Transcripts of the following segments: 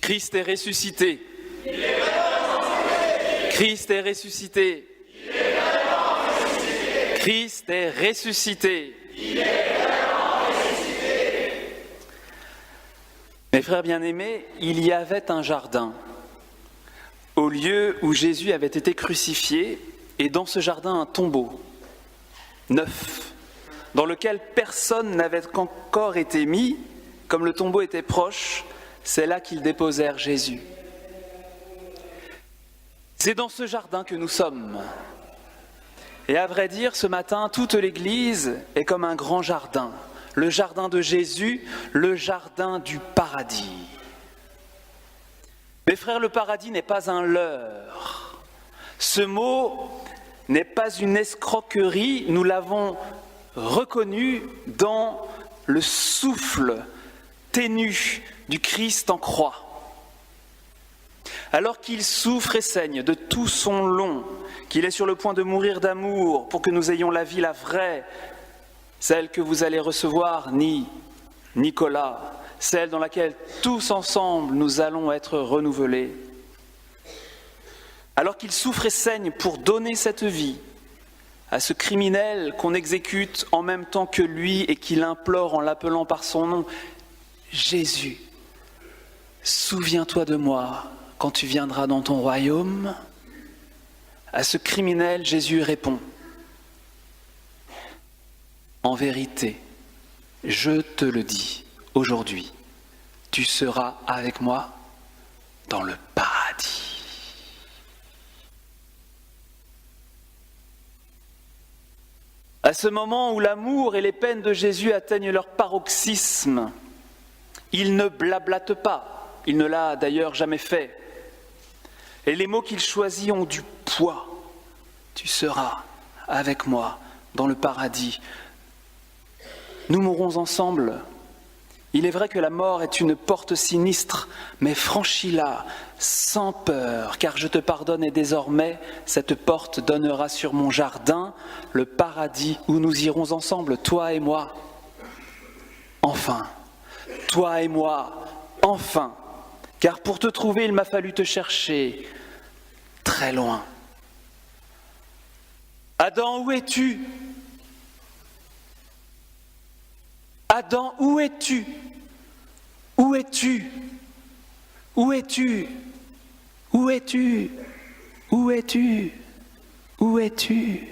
Christ est ressuscité. Christ est ressuscité. Christ est ressuscité. Mes frères bien-aimés, il y avait un jardin au lieu où Jésus avait été crucifié, et dans ce jardin un tombeau neuf, dans lequel personne n'avait encore été mis. Comme le tombeau était proche, c'est là qu'ils déposèrent Jésus. C'est dans ce jardin que nous sommes. Et à vrai dire, ce matin, toute l'Église est comme un grand jardin. Le jardin de Jésus, le jardin du paradis. Mes frères, le paradis n'est pas un leurre. Ce mot n'est pas une escroquerie, nous l'avons reconnu dans le souffle ténu du Christ en croix. Alors qu'il souffre et saigne de tout son long, qu'il est sur le point de mourir d'amour pour que nous ayons la vie, la vraie, celle que vous allez recevoir, Nicolas, celle dans laquelle tous ensemble nous allons être renouvelés. Alors qu'il souffre et saigne pour donner cette vie à ce criminel qu'on exécute en même temps que lui et qu'il implore en l'appelant par son nom, Jésus, souviens-toi de moi quand tu viendras dans ton royaume. À ce criminel, Jésus répond, en vérité, je te le dis, aujourd'hui, tu seras avec moi dans le paradis. À ce moment où l'amour et les peines de Jésus atteignent leur paroxysme, il ne blablate pas, il ne l'a d'ailleurs jamais fait. Et les mots qu'il choisit ont du poids. Tu seras avec moi dans le paradis. Nous mourrons ensemble. Il est vrai que la mort est une porte sinistre, mais franchis-la sans peur, car je te pardonne et désormais cette porte donnera sur mon jardin le paradis où nous irons ensemble, toi et moi. Enfin, toi et moi, enfin, car pour te trouver, il m'a fallu te chercher très loin. Adam, où es-tu ? Adam, où es-tu ? Où es-tu ? Où es-tu ? Où es-tu ? Où es-tu ? Où es-tu ?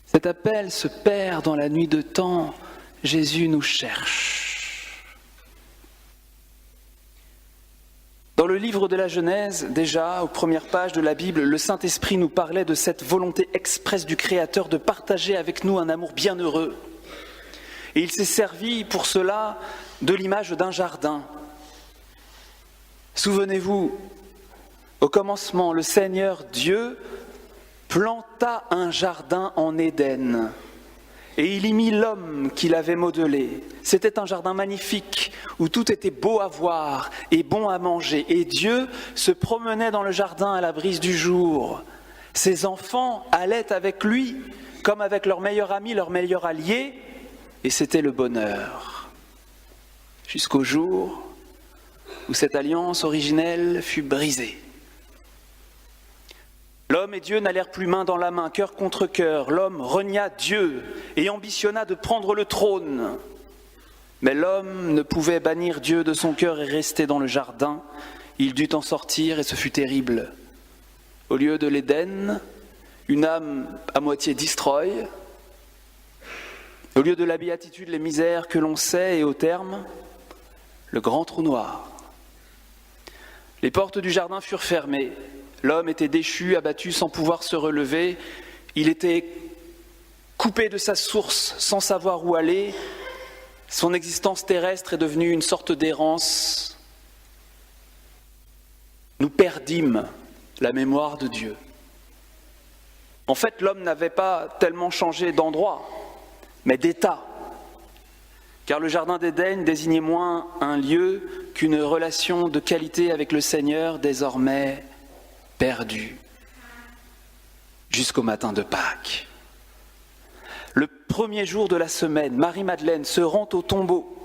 Cet appel se perd dans la nuit de temps. Jésus nous cherche. Dans le livre de la Genèse, déjà, aux premières pages de la Bible, le Saint-Esprit nous parlait de cette volonté expresse du Créateur de partager avec nous un amour bienheureux. Et il s'est servi pour cela de l'image d'un jardin. Souvenez-vous, au commencement, le Seigneur Dieu planta un jardin en Éden et il y mit l'homme qu'il avait modelé. C'était un jardin magnifique où tout était beau à voir et bon à manger. Et Dieu se promenait dans le jardin à la brise du jour. Ses enfants allaient avec lui comme avec leur meilleur ami, leur meilleur allié, et c'était le bonheur. Jusqu'au jour où cette alliance originelle fut brisée. L'homme et Dieu n'allèrent plus main dans la main, cœur contre cœur. L'homme renia Dieu et ambitionna de prendre le trône. Mais l'homme ne pouvait bannir Dieu de son cœur et rester dans le jardin. Il dut en sortir et ce fut terrible. Au lieu de l'Éden, une âme à moitié destroy. Au lieu de la béatitude, les misères que l'on sait et au terme, le grand trou noir. Les portes du jardin furent fermées. L'homme était déchu, abattu, sans pouvoir se relever. Il était coupé de sa source, sans savoir où aller. Son existence terrestre est devenue une sorte d'errance. Nous perdîmes la mémoire de Dieu. En fait, l'homme n'avait pas tellement changé d'endroit, mais d'état. Car le jardin d'Éden désignait moins un lieu qu'une relation de qualité avec le Seigneur, désormais perdu jusqu'au matin de Pâques. Le premier jour de la semaine, Marie-Madeleine se rend au tombeau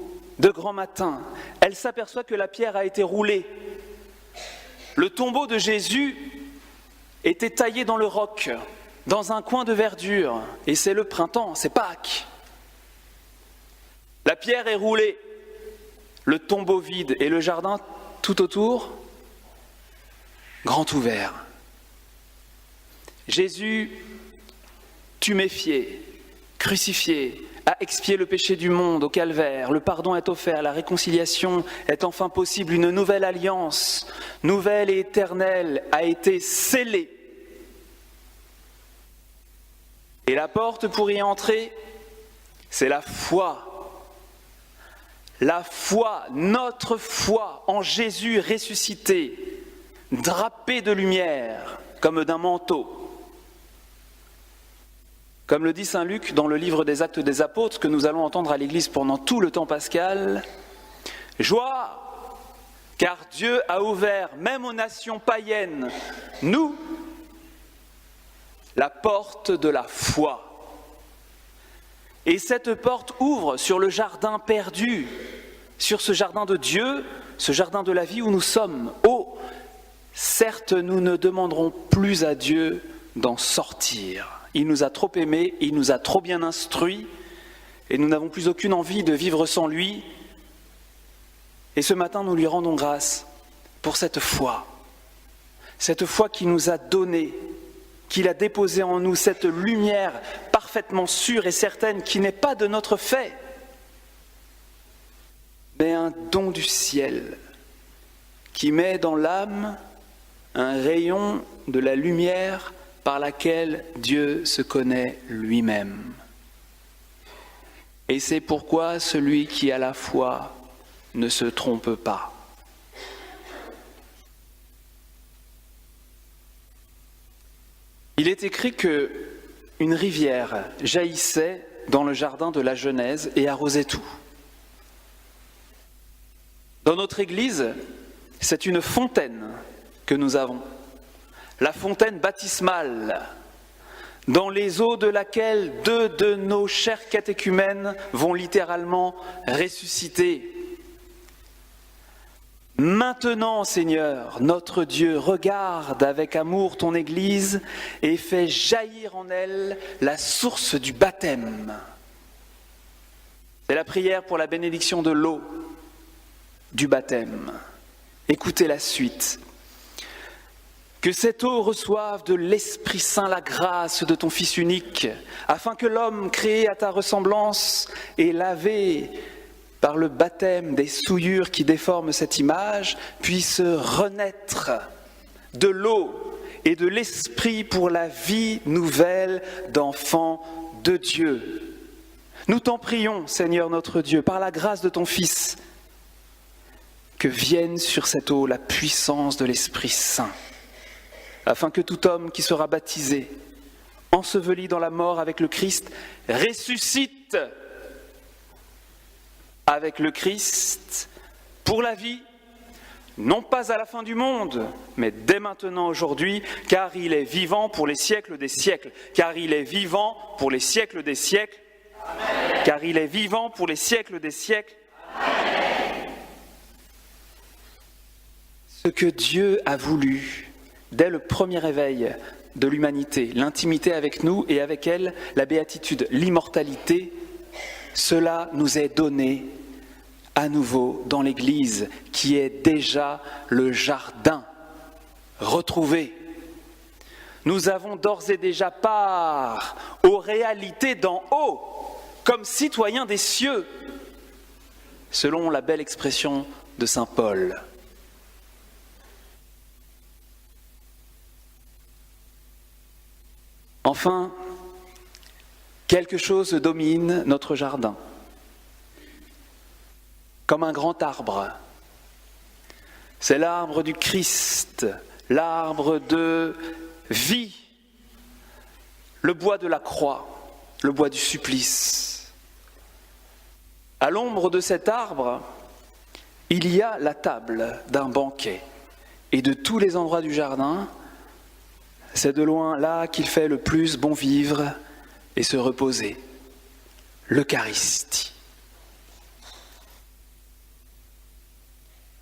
de grand matin, elle s'aperçoit que la pierre a été roulée. Le tombeau de Jésus était taillé dans le roc, dans un coin de verdure, et c'est le printemps, c'est Pâques. La pierre est roulée, le tombeau vide et le jardin tout autour, grand ouvert. Jésus, tuméfié, crucifié, a expié le péché du monde au calvaire, le pardon est offert, la réconciliation est enfin possible, une nouvelle alliance, nouvelle et éternelle, a été scellée. Et la porte pour y entrer, c'est la foi. La foi, notre foi en Jésus ressuscité, drapé de lumière comme d'un manteau. Comme le dit saint Luc dans le livre des Actes des Apôtres que nous allons entendre à l'Église pendant tout le temps pascal, « Joie, car Dieu a ouvert, même aux nations païennes, nous, la porte de la foi. » Et cette porte ouvre sur le jardin perdu, sur ce jardin de Dieu, ce jardin de la vie où nous sommes. Oh, certes, nous ne demanderons plus à Dieu d'en sortir. Il nous a trop aimés, il nous a trop bien instruits, et nous n'avons plus aucune envie de vivre sans lui. Et ce matin, nous lui rendons grâce pour cette foi qu'il nous a donnée, qu'il a déposée en nous, cette lumière parfaitement sûre et certaine qui n'est pas de notre fait, mais un don du ciel, qui met dans l'âme un rayon de la lumière par laquelle Dieu se connaît lui-même. Et c'est pourquoi celui qui a la foi ne se trompe pas. Il est écrit qu'une rivière jaillissait dans le jardin de la Genèse et arrosait tout. Dans notre Église, c'est une fontaine que nous avons. La fontaine baptismale, dans les eaux de laquelle 2 de nos chers catéchumènes vont littéralement ressusciter. Maintenant, Seigneur, notre Dieu, regarde avec amour ton Église et fais jaillir en elle la source du baptême. C'est la prière pour la bénédiction de l'eau du baptême. Écoutez la suite. Que cette eau reçoive de l'Esprit Saint la grâce de ton Fils unique, afin que l'homme créé à ta ressemblance et lavé par le baptême des souillures qui déforment cette image, puisse renaître de l'eau et de l'Esprit pour la vie nouvelle d'enfants de Dieu. Nous t'en prions, Seigneur notre Dieu, par la grâce de ton Fils, que vienne sur cette eau la puissance de l'Esprit Saint, afin que tout homme qui sera baptisé, enseveli dans la mort avec le Christ, ressuscite avec le Christ pour la vie, non pas à la fin du monde, mais dès maintenant aujourd'hui, car il est vivant pour les siècles des siècles, car il est vivant pour les siècles des siècles, Amen. Car il est vivant pour les siècles des siècles. Amen. Ce que Dieu a voulu dès le premier réveil de l'humanité, l'intimité avec nous et avec elle, la béatitude, l'immortalité, cela nous est donné à nouveau dans l'Église, qui est déjà le jardin retrouvé. Nous avons d'ores et déjà part aux réalités d'en haut, comme citoyens des cieux, selon la belle expression de saint Paul. Enfin, quelque chose domine notre jardin, comme un grand arbre. C'est l'arbre du Christ, l'arbre de vie, le bois de la croix, le bois du supplice. À l'ombre de cet arbre, il y a la table d'un banquet. Et de tous les endroits du jardin, c'est de loin là qu'il fait le plus bon vivre et se reposer, l'Eucharistie.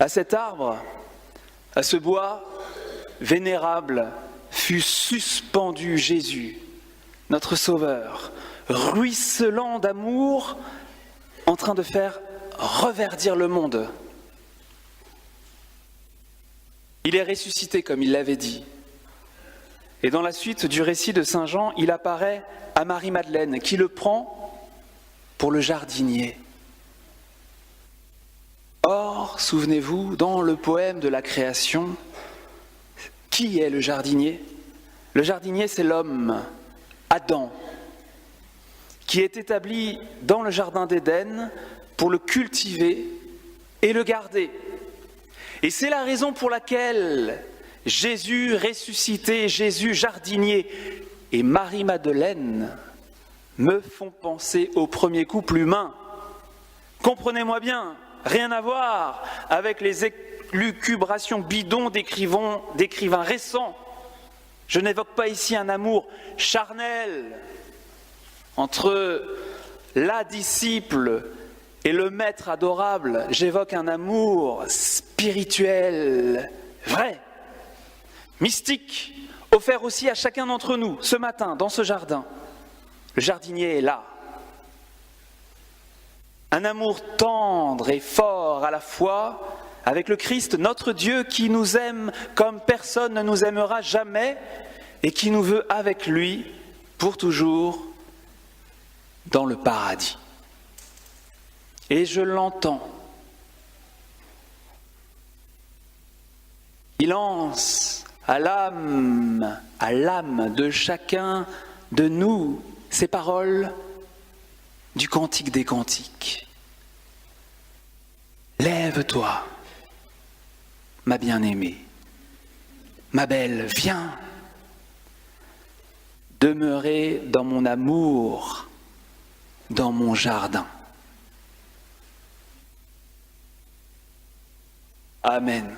À cet arbre, à ce bois vénérable, fut suspendu Jésus, notre Sauveur, ruisselant d'amour, en train de faire reverdir le monde. Il est ressuscité comme il l'avait dit. Et dans la suite du récit de Saint Jean, il apparaît à Marie-Madeleine, qui le prend pour le jardinier. Or, souvenez-vous, dans le poème de la création, qui est le jardinier ? Le jardinier, c'est l'homme, Adam, qui est établi dans le jardin d'Éden pour le cultiver et le garder. Et c'est la raison pour laquelle Jésus ressuscité, Jésus jardinier et Marie-Madeleine me font penser au premier couple humain. Comprenez-moi bien, rien à voir avec les élucubrations bidons d'écrivains récents. Je n'évoque pas ici un amour charnel entre la disciple et le maître adorable. J'évoque un amour spirituel, vrai, mystique, offert aussi à chacun d'entre nous ce matin dans ce jardin. Le jardinier est là. Un amour tendre et fort à la fois avec le Christ, notre Dieu, qui nous aime comme personne ne nous aimera jamais et qui nous veut avec lui pour toujours dans le paradis. Et je l'entends. Il lance à l'âme de chacun de nous ces paroles du Cantique des Cantiques. Lève-toi, ma bien-aimée, ma belle, viens demeurer dans mon amour, dans mon jardin. Amen.